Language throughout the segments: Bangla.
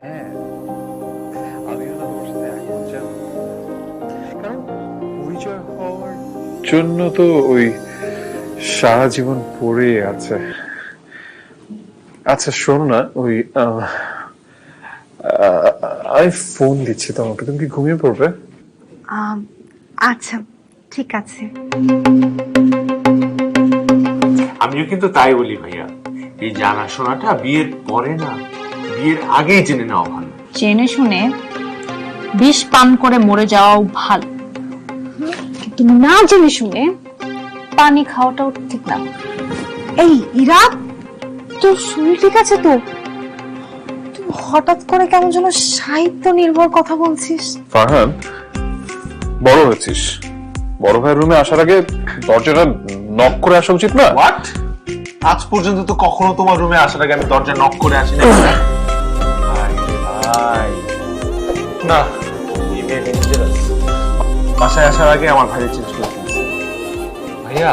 হ্যাঁ, আমি ওর সাথে এখন যাব, কারণ পরিচয় হওয়ার জন্য তো ওই সারা জীবন পড়ে আছে। আচ্ছা শোনো না, ওই আমি ফোন দিচ্ছি তোমাকে, তুমি কি ঘুমিয়ে পড়বে? আম, আচ্ছা ঠিক আছে। আমিও কিন্তু তাই বলি ভাইয়া, এই জানাশোনাটা বিয়ের পরে না, বিয়ের আগেই জেনে নেওয়া ভালো। জেনে শুনে বিষ পান করে মরে যাওয়াও ভালো, কিন্তু না জেনে শুনে পানি খাওয়াটাও ঠিক না। এই ইরা, তোর শরীর ঠিক আছে তো? তুই হঠাৎ করে কেমন যেন সাহিত্য নির্ভর কথা বলছিস। ফারহান, বড় হয়েছিস, বড় ভাইয়ের রুমে আসার আগে দরজাটা নক করে আসা উচিত না? হোয়াট? আজ পর্যন্ত তো কখনো তোমার রুমে আসার আগে আমি দরজা নক করে আসি না। ভাই ভাই, না, বাসায় আসার আগে আমার ভাই চেঞ্জ করে দিয়েছে। ভাইয়া,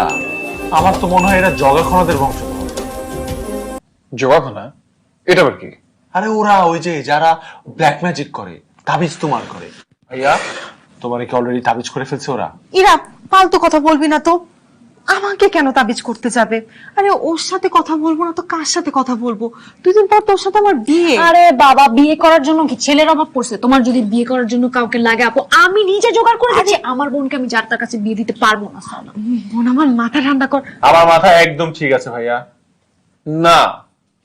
আমার তো মনে হয় এরা জগাখনাদের বংশ। জগাখানা? এটা আবার কি? আরে ওরা ওই যে যারা ব্ল্যাক ম্যাজিক করে, তাবিজ তোমার করে। ভাইয়া, তোমার কি অলরেডি তাবিজ করে ফেলছে ওরা? ইরা, ফালতু কথা বলবি না তো। আমাকে কেন তাবিজ করতে যাবে? আরে ওর সাথে কথা বলবো না তো কার সাথে কথা বলবো? 2 দিন পর তোর সাথে আমার বিয়ে। আরে বাবা, বিয়ে করার জন্য কি ছেলের অভাব পড়ছে? তোমার যদি বিয়ে করার জন্য কাউকে লাগে আপু, আমি নিজে জোগাড় করে দিচ্ছি। আমার বোনকে আমি যার তার কাছে বিয়ে দিতে পারবো না। সালা বোন, আমার মাথা ঠান্ডা কর। আমার মাথা একদম ঠিক আছে ভাইয়া। না,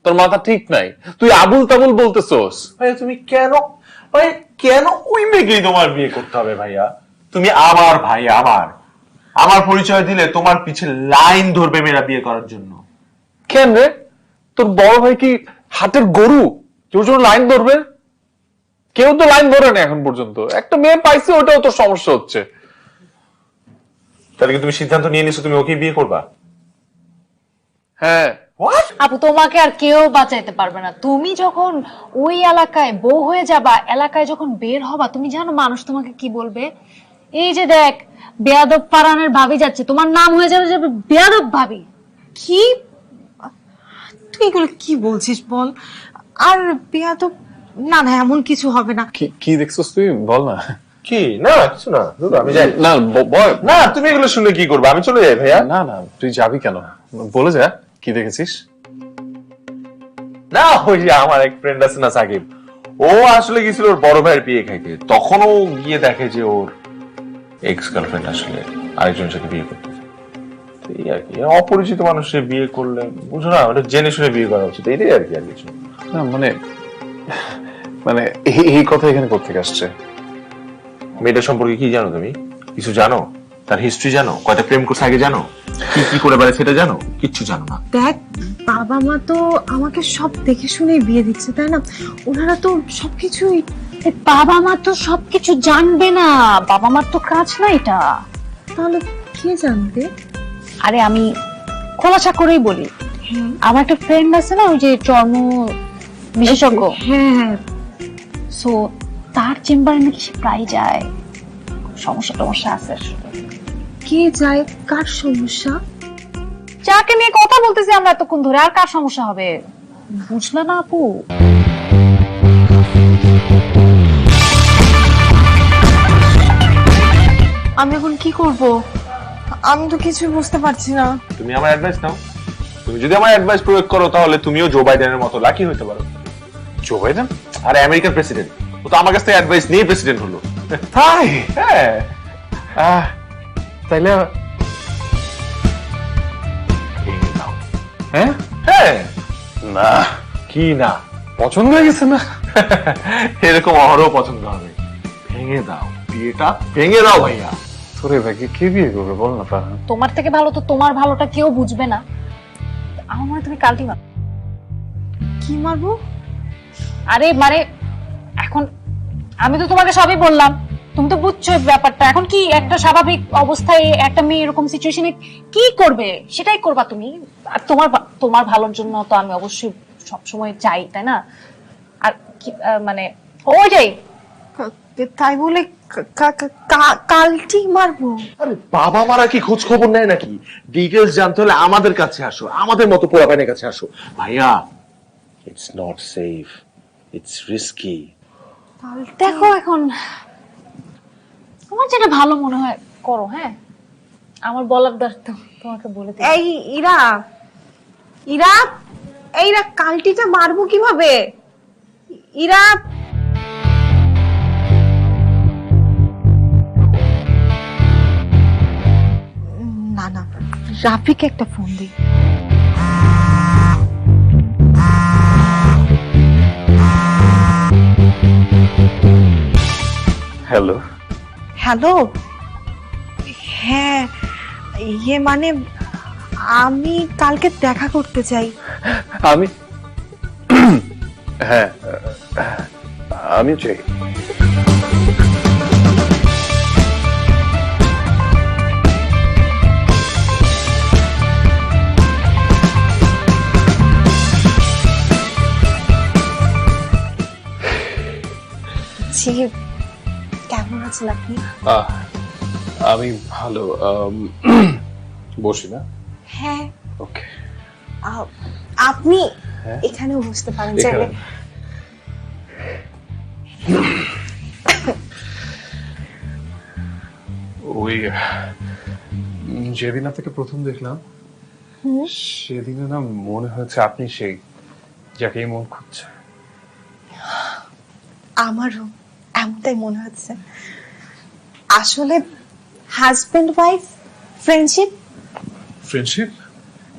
তোর মাথা ঠিক নাই, তুই আবুল তাবুল বলতেছোস। ভাইয়া তুমি কেন, ভাই কেন ওই মেয়েকেই তোমার বিয়ে করতে হবে ভাইয়া? তুমি আমার ভাই, আমার পরিচয় দিলে তোমার পিছে লাইন ধরবে মেয়েরা বিয়ে করার জন্য। কেন রে, তোর বড় ভাই কি হাটের গরু তোর জন্য লাইন ধরবে? কেউ তো লাইন ধরে না এখন পর্যন্ত। একটা মেয়ে পাইছে, ওটাও তোর সমস্যা হচ্ছে। তাহলে কি তুমি সিদ্ধান্ত নিয়ে নিছো তুমি ওকে বিয়ে করবা? হ্যাঁ। আপু, তোমাকে আর কেউ বাঁচাইতে পারবে না। তুমি যখন ওই এলাকায় বউ হয়ে যাবা, এলাকায় যখন বের হবা, তুমি জানো মানুষ তোমাকে কি বলবে? এই যে দেখ, বেয়াদব পারানের ভাবি যাচ্ছে, তোমার নাম হয়ে যাবে যাবে বেয়াদব ভাবি। কি তুই এগুলো কি বলছিস বল? আর বিয়া তো, না না, এমন কিছু হবে না। কি দেখছস তুই, বল না। কি? না কিছু না, আমি যাই। না বল না, তুমি এগুলো শুনে কি করবে? আমি চলে যাই ভাইয়া। না না, তুই যাবি কেন? বলে যা, কি দেখেছিস? না, ওই যে আমার এক ফ্রেন্ড আছে না, সাকিব, ও আসলে গেছিল ওর বড় ভাইয়ের বিয়ে খাইতে। তখন ও গিয়ে দেখে যে ওর এক্স গার্লফ্রেন্ড আসলে আরেকজনের সাথে বিয়ে করতেছে। এই আর কি, অপরিচিত মানুষের বিয়ে করলে বুঝো না, ওটা জেনে শুনে বিয়ে করা উচিত, এটাই আর কি, আর কিছু না। মানে মানে এই কথা এখানে কোত্থেকে আসছে? মেয়েটা সম্পর্কে কি জানো তুমি? কিছু জানো? তার হিস্ট্রি জানো? কয়টা প্রেম করছে আগে জানো? কি কি করে বেড়ে সেটা জানো? কিচ্ছু জানো না। দেখ, বাবা মা তো আমাকে সব দেখে শুনে বিয়ে দিচ্ছে, তাই না? ওনারা তো সবকিছুই। বাবা মা তো সবকিছু জানবে না, বাবা মার তো কাজ না এটা। তাহলে কে জানবে? আরে আমি খোলাসা করেই বলি, আমার একটা ফ্রেন্ড আছে না, ওই যে চর্ম বিশেষজ্ঞ, হ্যাঁ হ্যাঁ, সো তার চেম্বারে নাকি সে প্রায় যায়। সমস্যা টমস্যা আছে আসলে। কে যায়? কার সমস্যা? যাকে নিয়ে কথা বলতেছি আমরা এতক্ষণ ধরে, আর কার সমস্যা হবে? বুঝলে না আপু? আমি এখন কি করব? আমি তো কিছু বুঝতে পারছি না। তুমি আমার অ্যাডভাইস নাও। তুমি যদি আমার অ্যাডভাইস প্রয়োগ করো তাহলে তুমিও জো বাইডেনের মতো লাকি হতে পারো। Joe Biden? আরে আমেরিকার প্রেসিডেন্ট, ও তো আমার কাছ থেকে অ্যাডভাইস নিয়ে প্রেসিডেন্ট হলো। তাই? হ্যাঁ। তাইলে ভেঙে দাও। হ্যাঁ হ্যাঁ। না, কি না? পছন্দ হয়ে গেছে না? এরকম অহরও পছন্দ হবে। ভেঙে দাও, বিয়েটা ভেঙে দাও ভাইয়া। তোরে ভাই কে বিয়ে করবে বল না ফারহান? তোমার থেকে ভালো তো তোমার ভালোটা কেউ বুঝবে না। আমার মনে হয় তুমি কালটি মার। কি মারবো? আরে মানে এখন আমি তো তোমাকে সবই বললাম, তুমি তো বুঝছো ব্যাপারটা। এখন কি একটা স্বাভাবিক অবস্থায় একটা মেয়ে এরকম সিচুয়েশনে কি করবে সেটাই করবা তুমি। আর তোমার ভালোর জন্য তো আমি অবশ্যই সবসময় চাই, তাই না? আর কি মানে ওই যাই তাই বলে কালটি মারবো? আরে বাবা মারা কি খোঁজ খবর নেয় নাকি? ডিটেইলস জানতে হলে আমাদের কাছে আসো, আমাদের মতো পোলাপাইনের কাছে আসো ভাইয়া। It's not safe, it's risky. দেখো এখন তোমার যেটা ভালো মনে হয় করো। হ্যাঁ, আমার বলার দায়িত্ব তোমাকে বলে দিই। এই ইরা, ইরা, এই ইরা, কালটিটা মারবো কিভাবে? ইরা, না না, রাফিকে একটা ফোন দিই। হ্যালো। হ্যালো, হ্যাঁ, ইয়ে মানে আমি কালকে দেখা করতে চাই। আমি হ্যাঁ, আমি চাই। জি, কেমন আছেন আপনি? আমি ভালো। বসি না? হ্যাঁ, ওকে। আপনি হ্যাঁ? এখানেও বসতে পারেন এখানে? চাইলে। ওই যেদিন আপনাকে প্রথম দেখলাম সেদিনে না মনে হয়েছে আপনি সেই যাকে মন খুঁজছে। আমারও এমনটাই মনে হচ্ছে। আসলে হাজবেন্ড ওয়াইফ ফ্রেন্ডশিপ। ফ্রেন্ডশিপ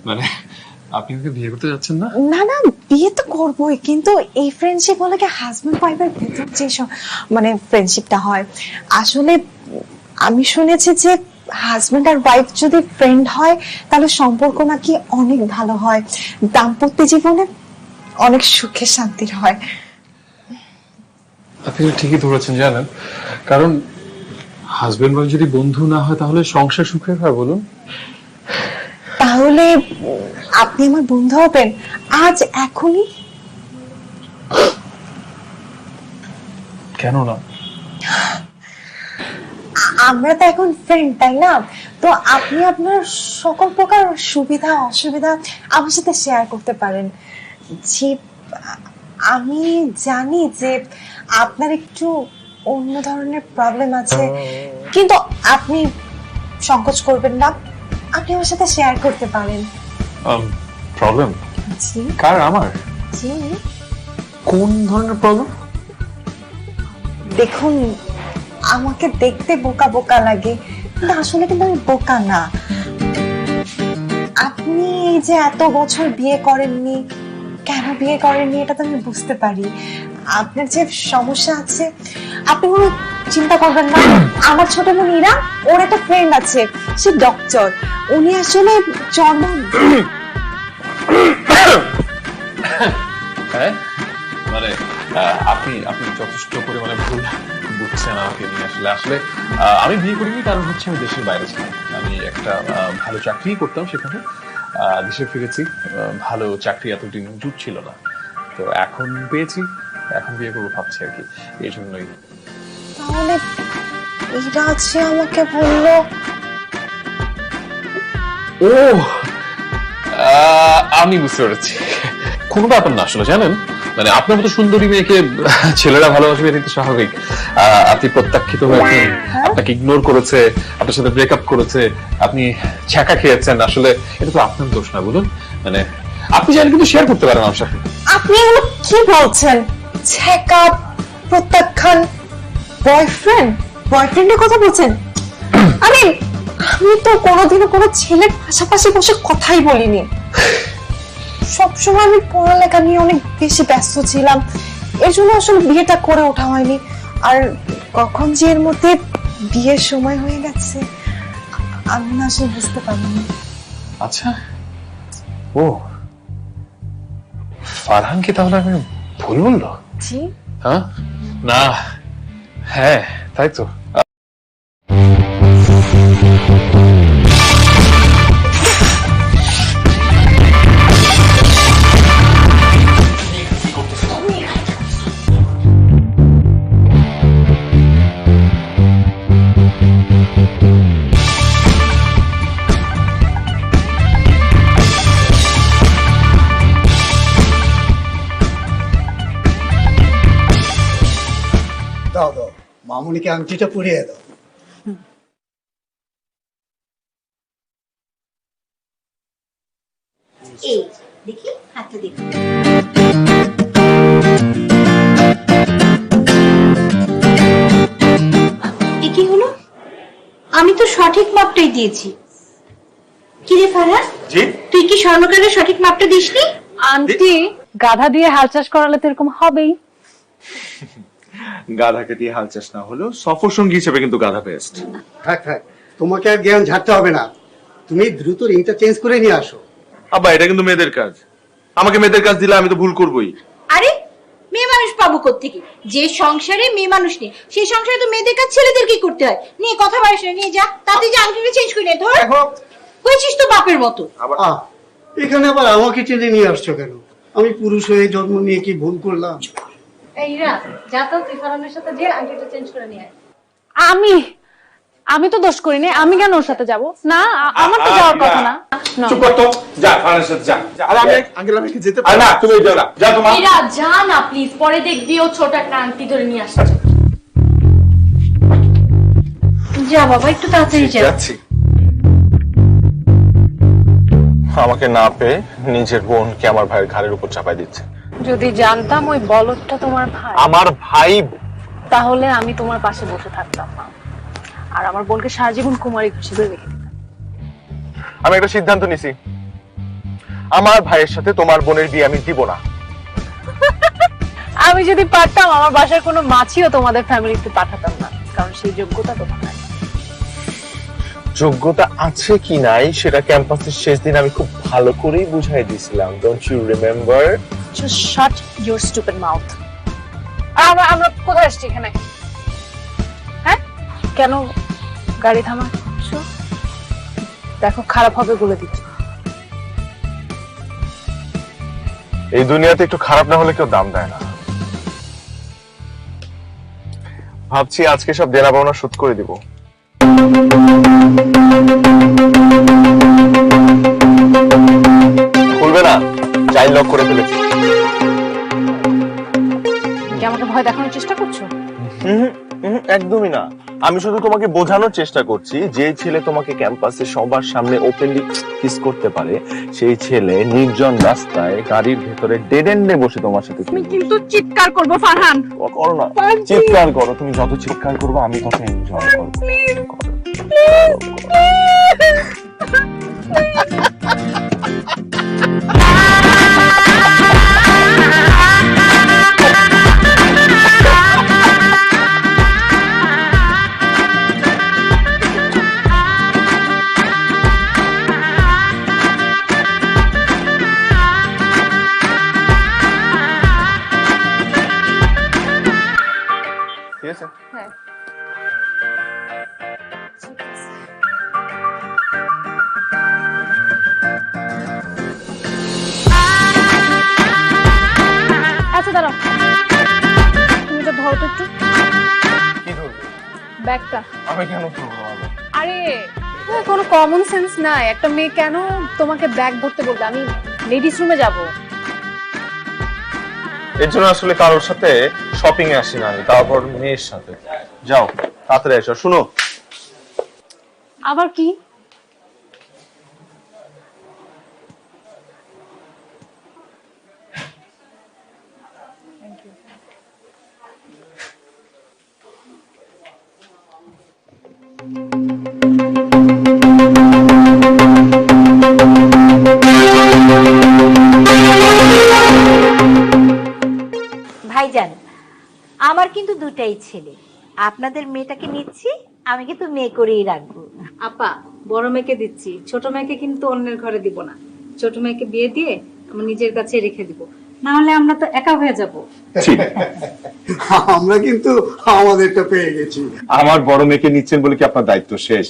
মানে আপনি ওকে বিয়ে করতে যাচ্ছেন না? না না, বিয়ে তো করবোই, কিন্তু এই ফ্রেন্ডশিপ হলে কি হাজবেন্ড ওয়াইফের ভেতর যে মানে ফ্রেন্ডশিপটা হয়। আসলে আমি শুনেছি যে হাজবেন্ড আর ওয়াইফ যদি ফ্রেন্ড হয় তাহলে সম্পর্ক নাকি অনেক ভালো হয়, দাম্পত্য জীবনে অনেক সুখে শান্তির হয়। আপনি ঠিকই ধরেছেন জানেন, কারণ হাজবেন্ড ওয়াইফ যদি বন্ধু না হয় তাহলে সংসার সুখের হয় বলুন? তাহলে আপনি আমার বন্ধু হবেন আজ এখনই? কেন না? আমরা তো এখন ফ্রেন্ড, তাই না? তো আপনি আপনার সকল প্রকার সুবিধা অসুবিধা আমার সাথে শেয়ার করতে পারেন। জি, আমি জানি যে আপনার একটু অন্য ধরনের প্রবলেম আছে, কিন্তু আপনি সংকোচ করবেন না, আপনি আমার সাথে শেয়ার করতে পারেন। প্রবলেম? জি কার? আমার? জি, কোন ধরনের প্রবলেম? দেখুন, আমাকে দেখতে বোকা বোকা লাগে, কিন্তু আসলে কিন্তু আমি বোকা না। আপনি এই যে এত বছর বিয়ে করেননি, কেন বিয়ে করেননি এটা তো আমি বুঝতে পারি। আপনার যে সমস্যা আছে আপনি কোনো চিন্তা করবেন না। আমার ছোট বোন ইরা, ওর একটা ফ্রেন্ড আছে, সে ডক্টর। উনি আসলে জন্ম হ্যাঁ, মানে আপনি আপনি যথেষ্ট পরিমাণে ভুল বুঝছেন আমাকে নিয়ে। আসলে আসলে আমি বিয়ে করিনি, কারণ হচ্ছে আমি দেশের বাইরে ছিলাম। আমি একটা ভালো চাকরি করতাম, সেখানে দেশে ফিরেছি। ভালো চাকরি এতদিন জুটছিল না, তো এখন পেয়েছি, এখন বিয়ে করবো ভাবছি আর কি, এই জন্যই। তাহলে ইরা আছে আমাকে বললো। ও, আমি বুঝতে পেরেছি। কোনো ব্যাপার না আসলে, জানেন, মানে আপনার মতো সুন্দরী মেয়েকে ছেলেরা ভালোবাসবে, এটা তো স্বাভাবিক। আপনি প্রত্যাখ্যিত হয়েছেন, আপনাকে ইগনোর করেছে, আপনার সাথে ব্রেকআপ করেছে, আপনি ছ্যাঁকা খেয়েছেন, আসলে এটা তো আপনার দোষ না বলুন। মানে আপনি চাইলে কিন্তু শেয়ার করতে পারেন আমার সাথে। আপনি এগুলো কি বলছেন? চেকআপ, প্রত্যাখ্যান, বয়ফ্রেন্ড, বয়ফ্রেন্ডের কথা বলছেন? আমি আমি তো কোনোদিনও কোনো ছেলের পাশাপাশি বসে কথাই বলিনি। সবসময় আমি পড়ালেখা নিয়ে অনেক বেশি ব্যস্ত ছিলাম, এর জন্য আসলে বিয়েটা করে ওঠা হয়নি। আর কখন যে এর মধ্যে বিয়ের সময় হয়ে গেছে আমি না আসলে বুঝতে পারিনি। আচ্ছা, ও ফারহান কি তাহলে আমি ভুল বললো? জি, হ্যাঁ, না, হ্যাঁ, তাই তো। দাও দাও, মামুনিকে আংটিটা পরিয়ে দাও। এই দেখি হাতটা দেখি। এ কি হলো? আমি তো সঠিক মাপটাই দিয়েছি। কি রে ফারহান, জি তুই কি স্বর্ণকারের সঠিক মাপটা দিসনি? আন্টি গাধা দিয়ে হাল চাষ করালে তো এরকম হবেই। গাধাকে দিয়ে হাল চাষ না হলেও সফর সঙ্গী হিসেবে কিন্তু গাধা বেস্ট। থাক থাক, তোমাকে আর জ্ঞান ঝাড়তে হবে না, তুমি দ্রুত রিংটা চেঞ্জ করে নিয়ে আসো। আব্বা এটা কিন্তু মেয়েদের কাজ, আমাকে মেয়েদের কাজ দিলে আমি তো ভুল করবোই। আরে মেয়ে মানুষ পাবো কোত্থেকে? যে সংসারে মেয়ে মানুষ নেই সেই সংসারে তো মেয়েদের কাজ ছেলেদেরকেই করতে হয়। নিয়ে কথা বাড়িস না, নিয়ে যা তাতে যে আংটিটা চেঞ্জ করে নে। ধর হয়েছিস তো বাপের মতো। আহ, এখানে আবার আমাকে টেনে নিয়ে আসছো কেন? আমি পুরুষ হয়ে জন্ম নিয়ে কি ভুল করলাম? এইরা যা তো তুই ফারহানের সাথে যে আংটিটা চেঞ্জ করে নিয়ে আয়। আমি তো দোষ করিনি, আমি কেন ওর সাথে যাব? না, আমার তো যাওয়ার কথা না। না। চুপ কর তো, যা ফারানের সাথে যা। আরে আমি আঙ্কেল আমি কি যেতে পারি না? তুমি যাও না, যা তোমার। এরা যা না প্লিজ, পরে দেখবি ও ছোট একটা আংটি ধরে নিয়ে আসছে। যা বাবা একটু তাড়াতাড়ি যা। যাচ্ছি। আমাকে না পেয়ে নিজের বোনকে আমার ভাইয়ের ঘাড়ের উপর চাপাই দিচ্ছে। যদি জানতাম ওই বলদটা তোমার ভাই, আমার ভাই তাহলে আমি তোমার পাশে বসে থাকতাম না, আর আমার বোনকে সারা জীবন কুমারী হিসেবে রেখে দিতাম। আমি একটা সিদ্ধান্ত নিছি, আমার ভাইয়ের সাথে তোমার বোনের বিয়ে আমি দিব না। আমি যদি পারতাম আমার বাসার কোনো মাছিও তোমাদের ফ্যামিলিতে পাঠাতাম না, কারণ সেই যোগ্যতা তোমার নাই। যোগ্যতা আছে কি নাই সেটা ক্যাম্পাসের শেষ দিন আমি খুব ভালো করেই বুঝাই দিয়েছিলাম। Don't you remember? Just shut your stupid mouth. আমরা কোথায় আসছি এখানে? হ্যাঁ, কেন গাড়ি থামাচ্ছো? দেখো খারাপ হবে বলে দিচ্ছি। এই দুনিয়াতে একটু খারাপ না হলে কেউ দাম দেয় না। ভাবছি আজকে সব দেনা পাওনা শোধ করে দিব। খুলবে না, চাইল্ড লক করে ফেলেছি। কি আমাকে ভয় দেখানোর চেষ্টা করছো? একদমই না, আমি শুধু তোমাকে বোঝানোর চেষ্টা করছি যে ছেলে তোমাকে ক্যাম্পাসে সবার সামনে ওপেনলি কিস করতে পারে সেই ছেলে নির্জন রাস্তায় গাড়ির ভেতরে ডেড এন্ডে বসে তোমার সাথে তুমি কিন্তু চিৎকার করবো ফারহান। করো না, চিৎকার করো, তুমি যত চিৎকার করবো আমি তত এনজয় করবো। ঠিক আছে? হ্যাঁ। আচ্ছা দাঁড়াও, তুমি তো ধরো তো একটু কি ধরবে? ব্যাগটা। আমি কেন ধরবো? আরে তোমার কোনো কমন সেন্স নাই? একটা মেয়ে কেন তোমাকে ব্যাগ ধরতে বলবে? আমি লেডিস রুমে যাব। এর জন্য আসলে কারোর সাথে শপিং এ আসি না আমি, তারপর মেয়ের সাথে। যাও তাড়াতাড়ি এসো। শুনো, আবার কি? ভাইজান, আমার কিন্তু দুটাই ছেলে, আপনাদের মেয়েটাকে নিচ্ছি, আমি কিন্তু মেয়ে করেই রাখবো। আপা, বড় মেয়েকে দিচ্ছি, ছোট মেয়েকে কিন্তু অন্যের ঘরে দিব না। ছোট মেয়েকে বিয়ে দিয়ে আমার নিজের কাছে রেখে দিব, না হলে আমরা তো একা হয়ে যাব। আমরা কিন্তু আমাদেরটা পেয়ে গেছি। আমার বড় মেয়েকে নিচ্ছেন বলে কি আপনার দায়িত্ব শেষ?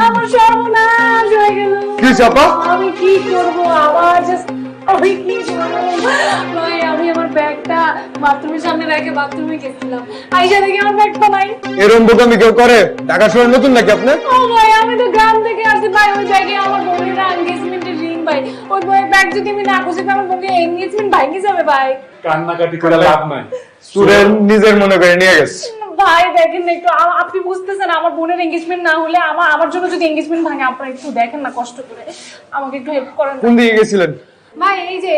আমার সর্বনাশ হয়ে গেল। কি চাপা? আমি কি করব? আবার জাস্ট আমি কি করব? ভাই, আমি আমার ব্যাগটা বাথরুমের সামনে রেখে বাথরুমে গেছিলাম, আইসা দেখি আমার ব্যাগটা নাই। এরকম বোকামি কেউ করে? ঢাকা শহরে নতুন নাকি আপনি? ও ভাই, আমি তো গ্রাম থেকে আসছি ভাই, ওই ব্যাগে আমার বোনের এঙ্গেজমেন্টের ভাই। ওই ব্যাগ যদি আমি না খুঁজে পাই আমার বোনের এনগেজমেন্ট ভাঙে যাবে ভাই। কান্নাকাটি করে লাভ নাই। স্টুডেন্ট নিজের মনে করে নিয়ে গেছে। ভাই দেখেন না একটু, আপনি বুঝতেছেন আমার বোনের এনগেজমেন্ট না হলে আমার জন্য যদি এনগেজমেন্ট ভাঙে, আপনারা একটু দেখেন না কষ্ট করে, আমাকে একটু হেল্প করেন। কোন দিকে গেছিলেন? ভাই এই যে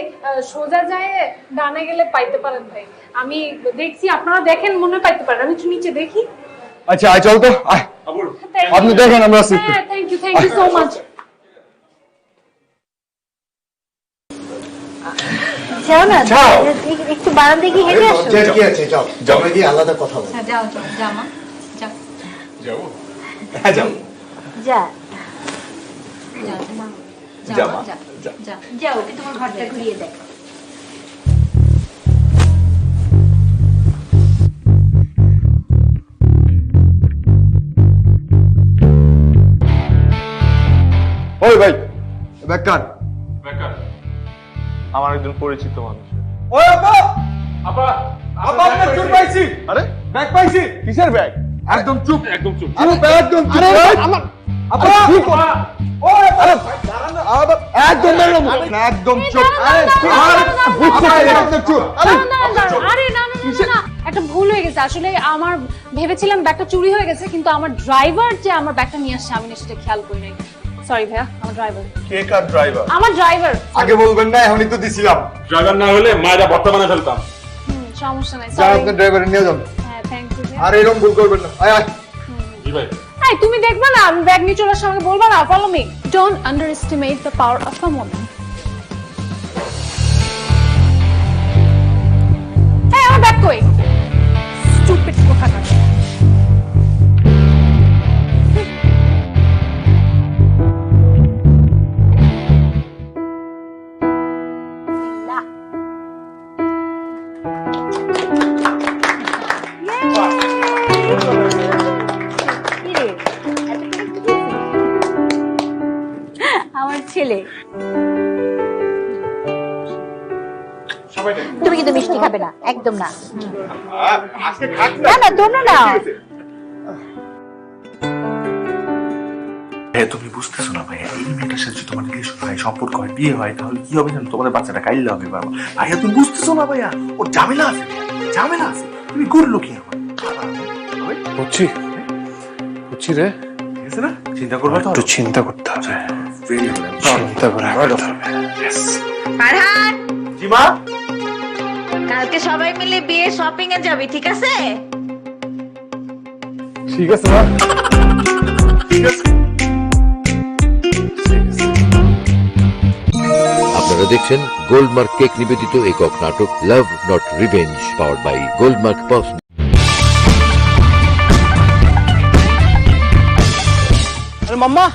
সোজা যায় ডানে গেলে পাইতে পারেন ভাই, আমি দেখছি আপনারা দেখেন মনে হয় পাইতে পারেন, আমি একটু নিচে দেখি। আচ্ছা আয় চল তো আয়, আপনি দেখেন আমরা আছি। হ্যাঁ থ্যাংক ইউ সো মাচ। যাও না, একটু বারান্দায় গিয়ে হেঁটে আসো। কি আছে, যাও যাও গিয়ে আলাদা কথা বল। যাও যাও যাও মা, যাও যাবো? হ্যাঁ যাও। যা যাও মা, যা যাও মা, যাও যা। যাও যাও, ওকে তোমার ঘরটা ঘুরিয়ে দেখো। ওই ভাই ব্যাগ কার? আমার একজন পরিচিত মানুষ। ওই আপা, আপা আপনার চুপ পাইছি। আরে ব্যাগ পাইছি। কিসের ব্যাগ? একদম চুপ, একদম চুপ। চুপ, একদম চুপ। আরে আমার আপা কি করা? ওই আরে একদম বেরো না, একদম চুপ। আরে বুঝছো একদম চুপ। আরে আরে না না না না, একটা ভুল হয়ে গেছে আসলে, আমার ভেবেছিলাম ব্যাগটা চুরি হয়ে গেছে, কিন্তু আমার ড্রাইভার যে আমার ব্যাগটা নিয়ে আসছে আমি সেটা খেয়াল করি নাই। সরি ভাইয়া, আমার ড্রাইভার। কে কার ড্রাইভার? আমার ড্রাইভার। আগে বলবেন না, এখনই তো দিছিলাম। ড্রাইভার না হলে মায়েরা বর্তমানে ফেলতাম। সমস্যা নাই, যা সরি। আপনি ড্রাইভারে নিয়ে যান। হ্যাঁ থ্যাংক ইউ। আর এরকম ভুল করবেন না। আয় আয়। জি ভাই। এই তুমি দেখবা না আমি ব্যাগ নিয়ে চলে আসলে আমাকে বলবা না, follow me. Don't underestimate the power of a woman. এই আমার ব্যাগ কই? স্টুপিড কোথাকার। আমার ছেলে। তুমি কিন্তু মিষ্টি খাবে না, একদম না। না না, দোনো না। তুমি বুঝতেছো না ভাইয়া, এই মেয়েটার সাথে যদি তোমার রিলেশন হয়, সম্পর্ক হয়, বিয়ে হয়, তাহলে কি হবে জানো? তোমাদের বাচ্চাটা কাইল্লা হবে বাবা। ভাইয়া তুমি বুঝতেছো না ভাইয়া, ওর ঝামেলা আছে, ঝামেলা আছে। তুমি করলো কি আমার? বুঝছি বুঝছি রে, ঠিক আছে না? চিন্তা করবা তো, একটু চিন্তা করতে হবে, ভেরি গুড। চিন্তা করে আগাতে হবে। ফারহান, জি মা। কালকে সবাই মিলে বিয়ে শপিং এ যাবি, ঠিক আছে? ঠিক আছে মা, ঠিক আছে। আপনারা দেখছেন গোল্ডমার্ক কেক নিবেদিত একক নাটক love not revenge, powered by Goldmark pops. আরে মাম্মা,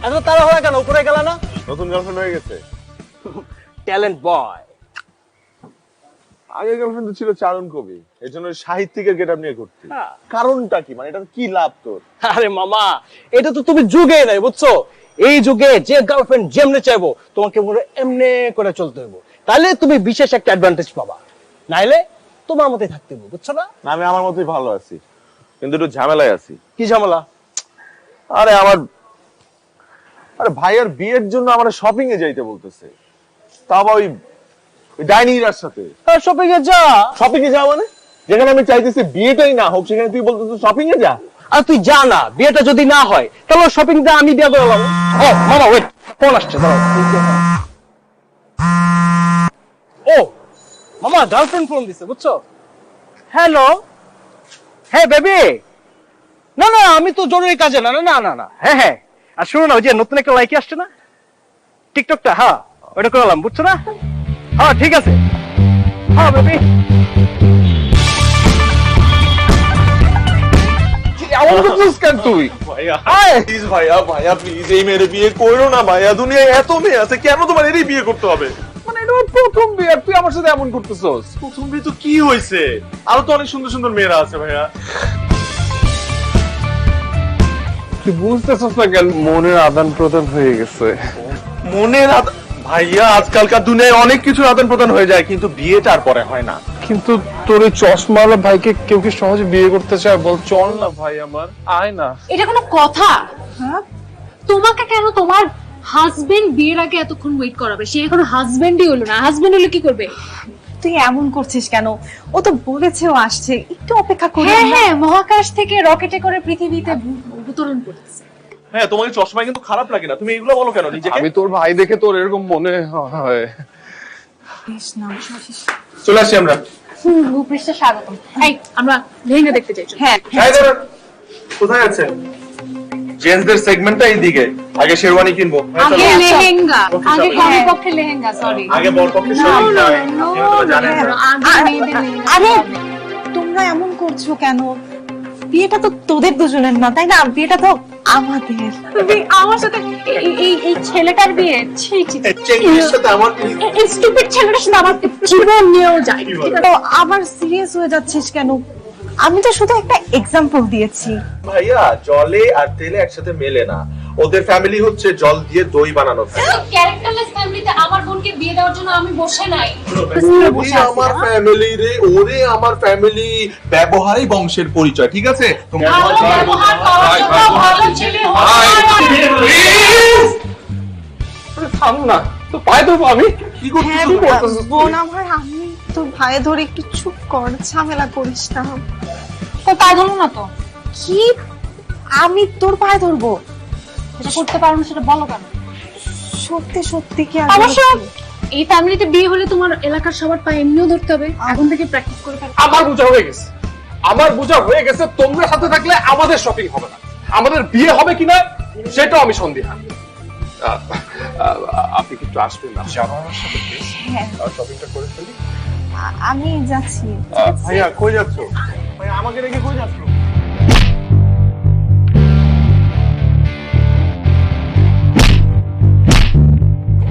এত তাড়াহুড়া কেন? উপরে গেল না? নতুন গার্লফ্রেন্ড হয়ে গেছে। ট্যালেন্ট বয়। আগে গার্লফ্রেন্ড ছিল চারণ কবি, এই জন্য সাহিত্যিকের গেটআপ নিয়ে ঘুরতি। কারণটা কি, মানে এটা কি লাভ তোর? আরে মামা, এটা তো তুমি যুগে নাই, বুঝছো? এই যুগে যে গার্লফ্রেন্ড যেমনে চাইবো তোমাকে পুরো এমনে করে চলতে হইব, তাহলে তুমি বিশেষ একটা অ্যাডভান্টেজ পাবা, নাইলে তোমার মতোই থাকতে হবে, বুঝছো না? আমি আমার মতোই ভালো আছি, কিন্তু একটু ঝামেলায় আছি। কি ঝামেলা? আরে ভাইয়ের বিয়ের জন্য আমার শপিং এ যাইতে বলতেছে, তা আবার ওই ডাইনিরার সাথে। শপিং এ যা। শপিং এ যাওয়া মানে? যেখানে আমি চাইতেছি বিয়েটাই না হোক, সেখানে তুই বলতেছিস শপিং এ যা। আর তুই যা না, বিয়েটা যদি না হয় তাহলে শপিং টা আমি দিয়ে দেবো। ও মামা ওয়েট, ফোন আসছে, দাঁড়াও। ও মামা, গার্লফ্রেন্ড ফোন দিছে, বুঝছো? হ্যালো, হ্যাঁ বেবি। না না, আমি তো জরুরি কাজে না। না না না না, হ্যাঁ হ্যাঁ। আর শুনো না, ওই যে নতুন একটা লাইকি আসছে না টিকটকটা, হ্যাঁ ওটা করলাম, বুঝছো না? হ্যাঁ ঠিক আছে, হ্যাঁ বেবি। এমন করছিস কেন তুই? ভাইয়া প্লিজ, ভাইয়া প্লিজ, এই মেয়ের বিয়ে করো না ভাইয়া। দুনিয়ায় এত মেয়ে আছে, কেন তোমার এরই বিয়ে করতে হবে? মানে এটা ওর প্রথম বিয়ে, তুই আমার সাথে এমন করতেছস? প্রথম বিয়ে তো কি হয়েছে, আরো তো অনেক সুন্দর সুন্দর মেয়েরা আছে ভাইয়া। তুই বুঝতেছস না কেন? মনের আদান প্রদান হয়ে গেছে। মনের ভাইয়া, আজকালকার দুনিয়ায় অনেক কিছু আদান প্রদান হয়ে যায়, কিন্তু বিয়েটা আর পরে হয় না। কিন্তু তোর ওই চশমাওয়ালা ভাইকে কেউ কি সহজে বিয়ে করতে চায়? বল চল না ভাই আমার, আয় না। এটা কোনো কথা? হ্যাঁ, তোমাকে কেন তোমার হাজবেন্ড বিয়ের আগে এতক্ষণ ওয়েট করাবে, সে এখনো হাজবেন্ডই হলো না। হাজবেন্ড হলে কি করবে? তুই এমন করছিস কেন? ও তো বলেছে ও আসছে, একটু অপেক্ষা করে। হ্যাঁ হ্যাঁ, মহাকাশ থেকে রকেটে করে পৃথিবীতে অবতরণ করতেছে। হ্যাঁ, তোমার এই চশমা কিন্তু খারাপ লাগে না, তুমি এগুলো বলো কেন নিজেকে? আমি তোর ভাই দেখে তোর এরকম মনে হয়। বেশ না, আসিস। চলে আসি আমরা। ভূপৃষ্ঠে স্বাগতম। এই আমরা লেহেঙ্গা দেখতে চাই। হ্যাঁ এই দাঁড়ান, কোথায় আছেন? জেন্টসদের সেগমেন্টটা এইদিকে, আগে শেরওয়ানি কিনবো। আগে লেহেঙ্গা, Okay, আগে sorry. কমপক্ষে লেহেঙ্গা, সরি। আগে বরপক্ষে শাড়ি হয়, আপনি হয়তো জানেন না। আগে মেয়েদের লেহেঙ্গা। আরে তোমরা এমন করছো কেন? বিয়েটা তো তোদের দুজনের না, তাই না? বিয়েটা তো আমাদের। তুমি আমার সাথে এই ছেলেটার বিয়ে, ছি ছি ছি। চেঙ্গিসের সাথে আমার এই স্টুপিড ছেলেটার সাথে আমার জীবন নিয়েও যায়। তো আবার সিরিয়াস হয়ে যাচ্ছিস কেন? আমি তো শুধু একটা এক্সাম্পল দিয়েছি। ভাইয়া, জলে আর তেলে একসাথে মেলে না। ওদের ফ্যামিলি হচ্ছে জল দিয়ে দই বানানো family। ক্যারেক্টারলেস ফ্যামিলিতে আমার বোনকে বিয়ে দেওয়ার জন্য আমি বসে নাই। ওরে আমার ফ্যামিলি রে, ওরে আমার ফ্যামিলি, ব্যবহারই বংশের পরিচয়, ঠিক আছে? ভালো ব্যবহার করার জন্য ভালো ছেলে থাম না, তো পায়ে দেবো আমি। কি করছিস? বোন আমার, আমি তোর ভাইয়ে ধরে, একটু চুপ কর, ঝামেলা করিস না। তো পায়ে ধরো না তো। কি? আমি তোর পায়ে ধরবো? যেটা করতে পারো না সেটা বলো কেন? সত্যি সত্যি কি? অবশ্য এই ফ্যামিলিতে বিয়ে হলে তোমার এলাকার সবার পায়ে এমনিও ধরতে হবে, এখন থেকে প্র্যাকটিস করে ফেলো। আমার বোঝা হয়ে গেছে, আমার বোঝা হয়ে গেছে। তোমরা সাথে থাকলে আমাদের শপিং হবে না, আমাদের বিয়ে হবে কিনা সেটাও আমি সন্দেহান। আপনি কিন্তু আসবেন না আমার সাথে, হ্যাঁ, শপিংটা করে ফেলি। আমি যাচ্ছি। ভাইয়া কই যাচ্ছ? ভাইয়া আমাকে রেখে কই যাচ্ছ?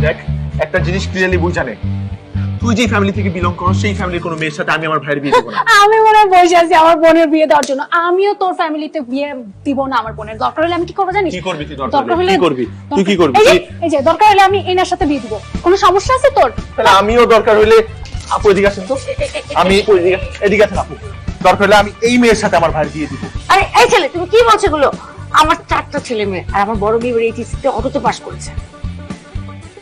দেখ, একটা জিনিস ক্লিয়ারলি বুঝা নে, তুই যে ফ্যামিলি থেকে বিলং করো সেই ফ্যামিলির কোনো মেয়ের সাথে আমি আমার ভাইয়ের বিয়ে দেবো না। আমি মনে হয় বসে আছি আমার বোনের বিয়ে দেওয়ার জন্য। আমিও তোর ফ্যামিলিতে বিয়ে দিব না আমার বোনের। দরকার হলে আমি কি করবো জানিস? কি করবি তুই? দরকার হলে কি করবি তুই? কি করবি? এই যে দরকার হলে আমি এনার সাথে বিয়ে দিব। কোনো সমস্যা আছে তোর? তাহলে আমিও দরকার হইলে, আপু এদিকে আসেন তো, আমি এদিকে আছেন আপু, দরকার হলে আমি এই মেয়ের সাথে আমার ভাইয়ের বিয়ে দিব। আরে এই ছেলে, তুমি কি বলছো এগুলো? আমার 4টা ছেলে মেয়ে, আর আমার বড় মেয়ে এইচএসসি অটোতে পাস করেছে।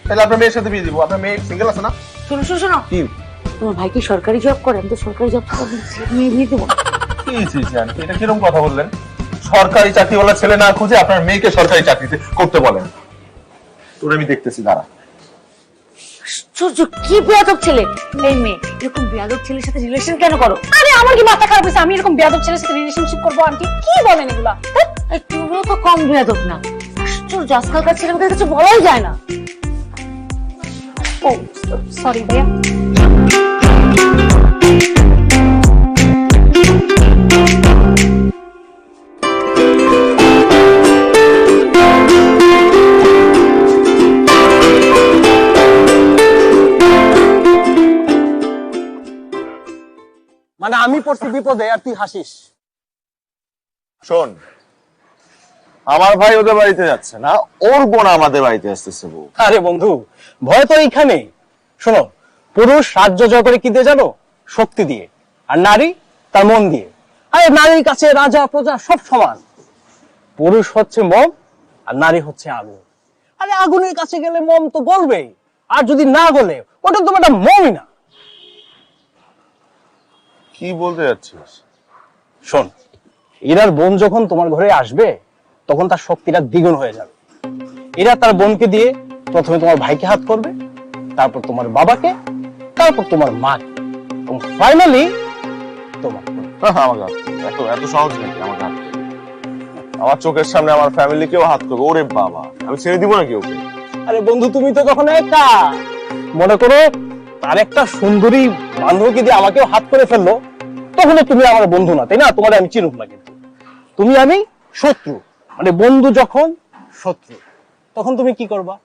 তাহলে আপনার মেয়ের সাথে বিয়ে দিব। আপনার মেয়ে সিঙ্গেল আছে না? শোনো শোনো শোনো, কি তোমার ভাই কি সরকারি জব করে? আমি তো সরকারি জব করে মেয়ে বিয়ে দেবো। এটা কিরকম কথা বললেন? সরকারি চাকরিওয়ালা ছেলে না খুঁজে আপনার মেয়েকে সরকারি চাকরিতে করতে বলেন? তোর আমি দেখতেছি, দাঁড়া। আশ্চর্য, কি বেয়াদব ছেলে! এই মেয়ে এরকম বেয়াদব ছেলের সাথে রিলেশন কেন করো? আরে আমার কি মাথা খারাপ হয়েছে? আমি এরকম বেয়াদব ছেলের সাথে রিলেশনশিপ করবো? আন্টি কি বলেন এগুলা? এই তুমিও তো কম বেয়াদব না। আশ্চর্য, আজকালকার ছেলেমেয়েদের কাছে বলাই যায় না। ও সরি ভাইয়া। মানে আমি পড়ছি বিপদে আর তুই হাসিস? শোন, আমার ভাই ওদের বাড়িতে যাচ্ছে না, ওর বোন আমাদের বাড়িতে আসতেছে। বউ, আরে বন্ধু, ভয় তো এইখানে। শোনো, পুরুষ রাজ্য জয় করে কি দিয়ে জানো? শক্তি দিয়ে। আর নারী তার মন দিয়ে। আরে নারীর কাছে রাজা প্রজা সব সমান। পুরুষ হচ্ছে মোম আর নারী হচ্ছে আগুন। আরে আগুনের কাছে গেলে মোম তো গলবেই, আর যদি না গলে ওটা তো একটা মোমই না। কি বলতে যাচ্ছিস? শোন, ইরার বোন যখন তোমার ঘরে আসবে তখন তার শক্তিটা দ্বিগুণ হয়ে যাবে। এরা তার বোনকে দিয়ে প্রথমে তোমার ভাইকে হাত করবে, তারপর তোমার বাবাকে, তারপর তোমার মাকে, এবং ফাইনালি তোমার। আমাকে হাত করবে? এত সহজ নাকি আমাকে হাত করবে? আমার চোখের সামনে আমার ফ্যামিলিকেও হাত করবে? ওরে বাবা, আমি ছেড়ে দিব নাকি ওকে? আরে বন্ধু, তুমি তো তখন একা। মনে করো তার একটা সুন্দরী বান্ধবীকে দিয়ে আমাকেও হাত করে ফেললো, তখন তুমি আমার বন্ধু না, তাই না? তোমার আমি চিনুক না, কিন্তু তুমি আমি শত্রু। মানে বন্ধু যখন শত্রু, তখন তুমি কি করবা?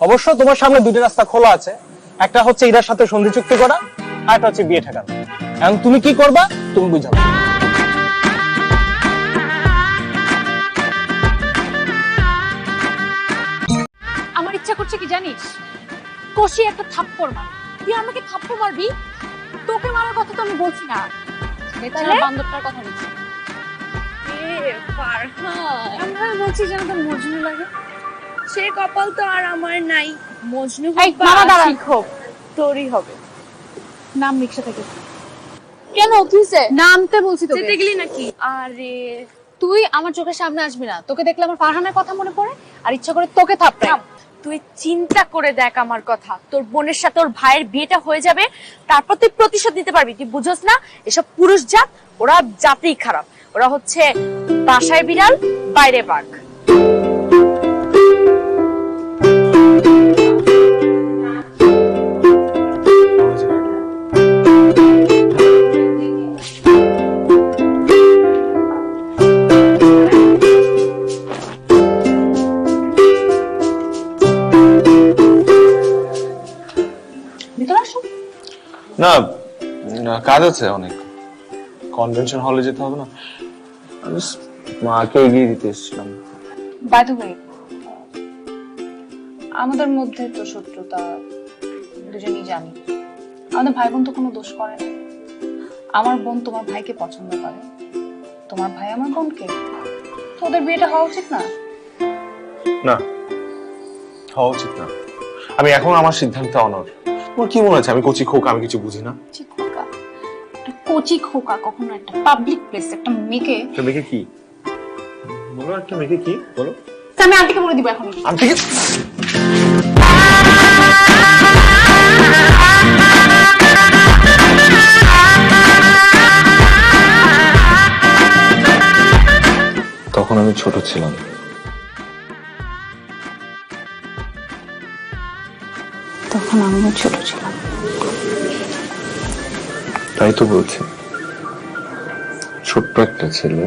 অবশ্য তোমার সামনে দুটো রাস্তা খোলা আছে। একটা হচ্ছে ইরার সাথে সন্ধি চুক্তি করা, আর একটা হচ্ছে বিয়ে ঠেকানো। এখন তুমি কি করবা তুমি বুঝাবো। আমার ইচ্ছা করছে কি জানিস? কষি একটা থাপ্পড় মার। তুই আমাকে থাপ্পড় মারবি? তোকে মারার কথা তো আমি বলছি না, বেচারা বান্দরটার কথা বলছি। ফারহান, আমি বলছি যেন তোর মজনু লাগে। সে কপাল তো আর আমার নাই। মজনু এই, হোক বা মামা দাঁড়ান। আশিক হোক, তোরই হবে। নাম রিক্সা থেকে। কেন কিসে নামতে বলছি তোকে। যেতে গেলি নাকি? আরে তুই আমার চোখের সামনে আসবি না, তোকে দেখলে আমার ফারহানের কথা মনে পড়ে আর ইচ্ছা করে তোকে থাপড়াই। থাম, তুই চিন্তা করে দেখ আমার কথা। তোর বোনের সাথে ওর ভাইয়ের বিয়েটা হয়ে যাবে, তারপর তুই প্রতিশোধ নিতে পারবি। তুই বুঝোস না এসব পুরুষ জাত, ওরা জাতেই খারাপ। ওরা হচ্ছে বাসায় বিড়াল, বাইরে বাঘ। ভিতরে আসো। না না, কাজ আছে অনেক, কনভেনশন হলে যেতে হবে না। আমি মাকে এগিয়ে দিতে এসেছিলাম। বাই দ্য ওয়ে, আমাদের মধ্যে তো শত্রুতা দুজনেই জানি। আমাদের ভাই বোন তো কোনো দোষ করে না। আমার বোন তোমার ভাইকে পছন্দ করে, তোমার ভাই আমার বোনকে। তো ওদের বিয়েটা হওয়া উচিত না? না, হওয়া উচিত না। আমি এখন আমার সিদ্ধান্তে অনড়। তোমার কি মনে আছে আমি কচি খোকা, আমি কিছু বুঝি না? কচি খোকা? একটা কচি খোকা কখনো একটা পাবলিক প্লেস একটা মেয়েকে। একটা মেয়েকে কি বলো? একটা মেয়েকে কি বলো? আমি আন্টিকে বলে দিব এখন। আন্টিকে? তখন আমি ছোট ছিলাম। তখন আমিও ছোট ছিলাম। তাই তো বলছি, ছোট্ট একটা ছেলে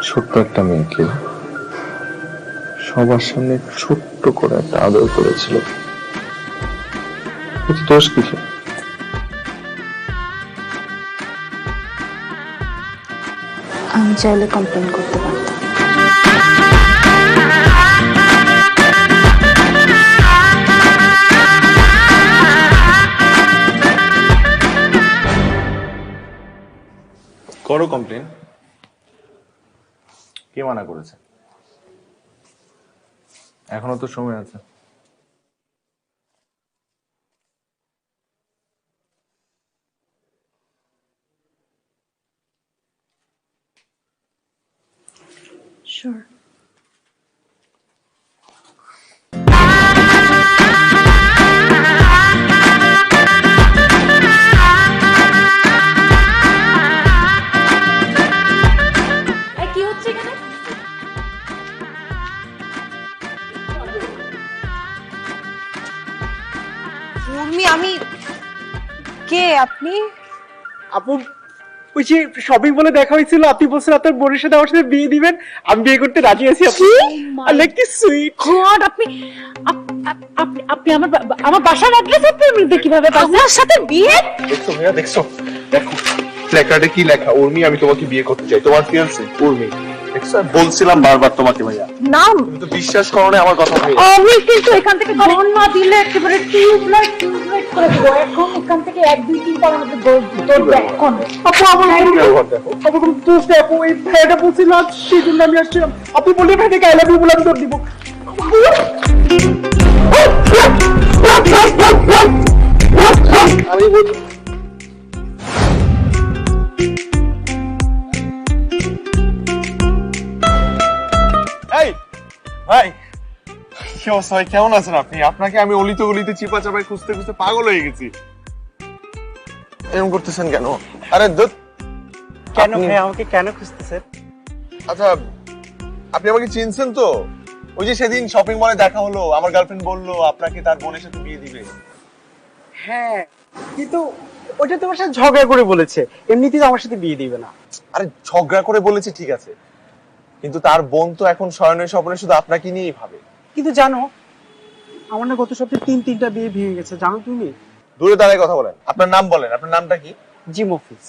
ছোট্ট একটা মেয়েকে সবার সামনে ছোট্ট করে একটা আদর করেছিল। এতে দোষ কিছু? আমি চাইলে কমপ্লেন করতে পারতাম। করো কমপ্লেন। কে মানা করেছে? এখনো তো সময় আছে। Sure. কি হচ্ছে এখানে? আমি কে? আপনি? আপু, ওই যে শপিং মলে দেখা হয়েছিল, আপনি বলছেন আপনার বোনের সাথে আমার সাথে বিয়ে দিবেন। আমি বিয়ে করতে রাজি আছি। আপু লাইক কি সুইট গড, আপনি আপনি আমার বাসার অ্যাড্রেস আপনি কিভাবে আমার সাথে বিয়ে? দেখছো ভাইয়া, দেখছো? দেখো প্ল্যাকার্ডে কি লেখা, উর্মি আমি তোমাকে বিয়ে করতে চাই, তোমার ফিয়ান্সে উর্মি। দেখছো, বলছিলাম বারবার তোমাকে ভাইয়া, নাম? তুমি তো বিশ্বাস করো না আমার কথা ভাইয়া। আমি কিন্তু এখান থেকে ফোন না দিলে একেবারে টিউবলাইট করে দেবো। এখন এখান থেকে 1 2 3 তার মধ্যে দৌড়বে এখন। আপু আমার ব্যবহার দেখো। আপু কোন দোষ নেই আপু, এই ভাইয়াটা বলছিল সেই জন্য আমি আসছিলাম। আপনি বললে ভাইটাকে আই লাভ ইউ বলে আমি দৌড় দিব। আমি বলি এই ভাই, কি অবস্থা ভাই, কেমন আছেন আপনি? আপনাকে আমি অলিতে গলিতে চিপা চাপায় খুঁজতে খুঁজতে পাগল হয়ে গেছি। এরকম করতেছেন কেন? আরে ধুৎ। কেন আপনি- ভাই আমাকে কেন খুঁজতেছেন? আচ্ছা, আপনি আমাকে চিনছেন তো? ওই যে সেদিন শপিং মলে দেখা হলো, আমার গার্লফ্রেন্ড বললো আপনাকে তার বোনের সাথে বিয়ে দিবে। হ্যাঁ, কিন্তু ওটা তোমার সাথে ঝগড়া করে বলেছে, এমনিতেই তো আমার সাথে বিয়ে দিবে না। আরে ঝগড়া করে বলেছে ঠিক আছে, কিন্তু তার বোন তো এখন শয়নের স্বপ্নে শুধু আপনাকে নিয়েই ভাবে। কিন্তু জানো, আমার না গত সপ্তাহে 3টা বিয়ে ভেঙে গেছে, জানো তুমি? দূরে দাঁড়ায় কথা বলেন। আপনার নাম বলেন, আপনার নামটা কি? Gym office.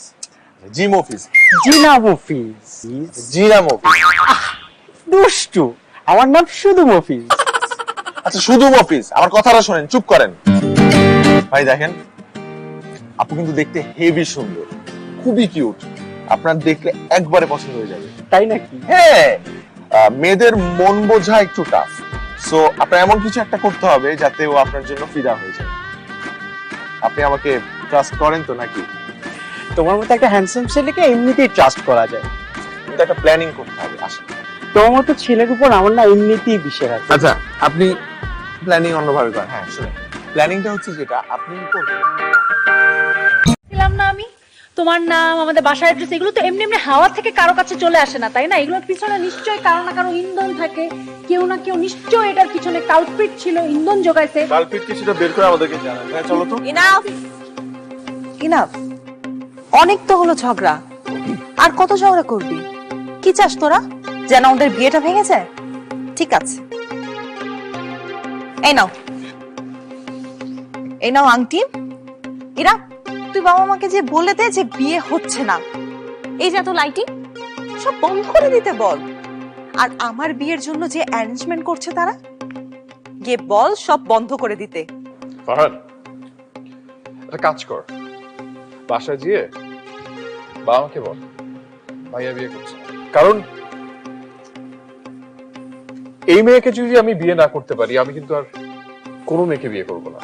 Gym office? জিনা অফিস। জিরাম অফিস? দুষ্টু, আমার নাম শুধু অফিস। আচ্ছা শুধু অফিস, আমার কথাটা শোনেন, চুপ করেন। ভাই দেখেন, আপু কিন্তু দেখতে হেভি সুন্দর, খুবই কিউট, আপনার দেখলে একবারে পছন্দ হয়ে যাবে। তাই নাকি? হ্যাঁ, মেয়েদের মন বোঝা একটু টাফ, সো আপনার এমন কিছু একটা করতে হবে যাতে ও আপনার জন্য ফিদা হয়ে যায়। আপনি আমাকে ট্রাস্ট করেন তো নাকি? তোমার মতো একটা হ্যান্ডসাম ছেলেকে এমনিতেই ট্রাস্ট করা যায়। কিন্তু একটা প্ল্যানিং করতে হবে। আসেন। তোমার মতো ছেলের উপর আমার না এমনিতেই বিশ্বাস আছে। আচ্ছা, আপনি প্ল্যানিং অন্যভাবে করেন। হ্যাঁ, শুনেন, প্ল্যানিংটা হচ্ছে যেটা আপনি করবেন। ছিলাম না আমি, তোমার নাম, আমাদের বাসার অ্যাড্রেস, এগুলো তো এমনি এমনি হাওয়া থেকে কারো কাছে চলে আসে না, তাই না? এগুলোর পিছনে নিশ্চয়ই কারো না কারো ইন্ধন থাকে, কেউ না কেউ নিশ্চয়ই এটার পিছনে কালপ্রিট ছিল, ইন্ধন যোগাইছে। কালপিট কিছুটা বের করে আমাদেরকে জানান। হ্যাঁ, চলো তো। ইনাফ ইনাফ, অনেক তো হলো ঝগড়া, আর কত ঝগড়া করবি? কি চাস তোরা, যেন আমাদের বিয়েটা ভেঙে যায়? ঠিক আছে, এই নাও, এই নাও আংটি। ইরা, তুই বাবা মাকে যে বলে দে যে বিয়ে হচ্ছে না, এই যে এত লাইটিং সব বন্ধ করে দিতে বল। আর আমার বিয়ের জন্য যে অ্যারেঞ্জমেন্ট করছে তারা, গিয়ে বল সব বন্ধ করে দিতে। ফারহান, একটা কাজ কর, বাসায় গিয়ে বাবা মাকে বল ভাইয়া বিয়ে করছে না। কারণ এই মেয়েকে যদি আমি বিয়ে না করতে পারি, আমি কিন্তু আর কোনো মেয়েকে বিয়ে করবো না।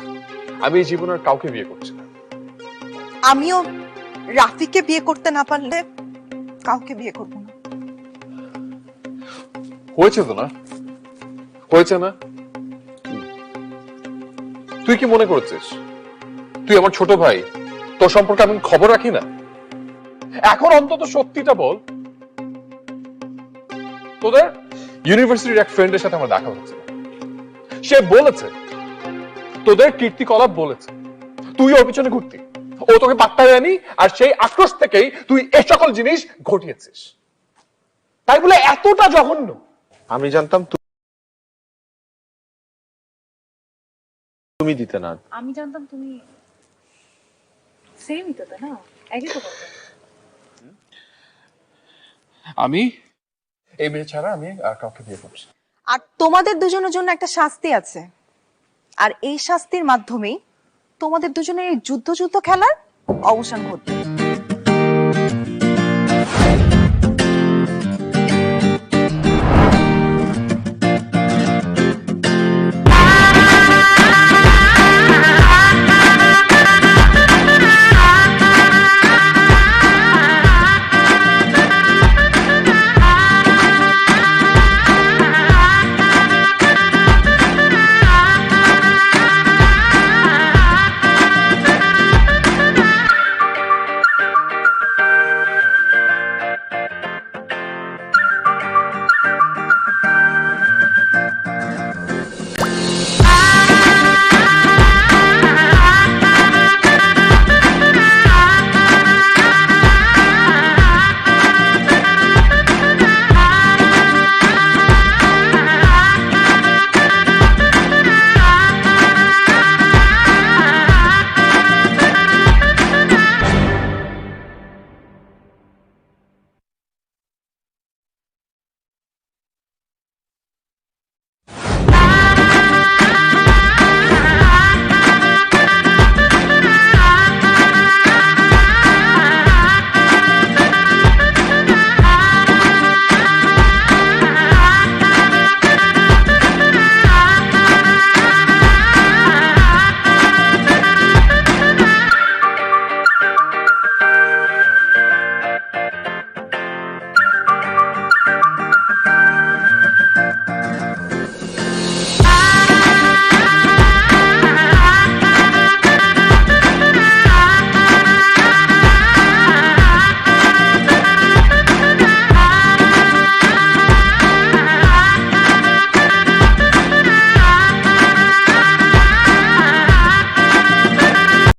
আমি এই জীবনে আর কাউকে বিয়ে করছি না। আমিও রাফিকে বিয়ে করতে না পারলে কাউকে বিয়ে করব না। হয়েছে তো না, হয়েছে না? তুই কি মনে করেছিস তুই আমার ছোট ভাই, তোর সম্পর্কে আমি খবর রাখি না? এখন অন্তত সত্যিটা বল। তোদের ইউনিভার্সিটির এক ফ্রেন্ডের সাথে আমার দেখা হচ্ছে, সে বলেছে তোদের কীর্তিকলাপ বলেছে, তুই ওর পিছনে ঘুরতি, ও তোকে পাত্তা দেয়নি, আর সেই আক্রোশ থেকেই তুই এ সকল জিনিস ঘটিয়েছিস। তাই বলে এতটা জঘন্য? আমি জানতাম তুমি দিতে না। আমি জানতাম তুমি সেমই তো, তাই না? একই তো কথা। আমি এই মেয়ে ছাড়া আমি আর কাউকে বিয়ে করছি। আর তোমাদের দুজনের জন্য একটা শাস্তি আছে, আর এই শাস্তির মাধ্যমেই তোমাদের দুজনের এই যুদ্ধ খেলার অবসান ঘটবে।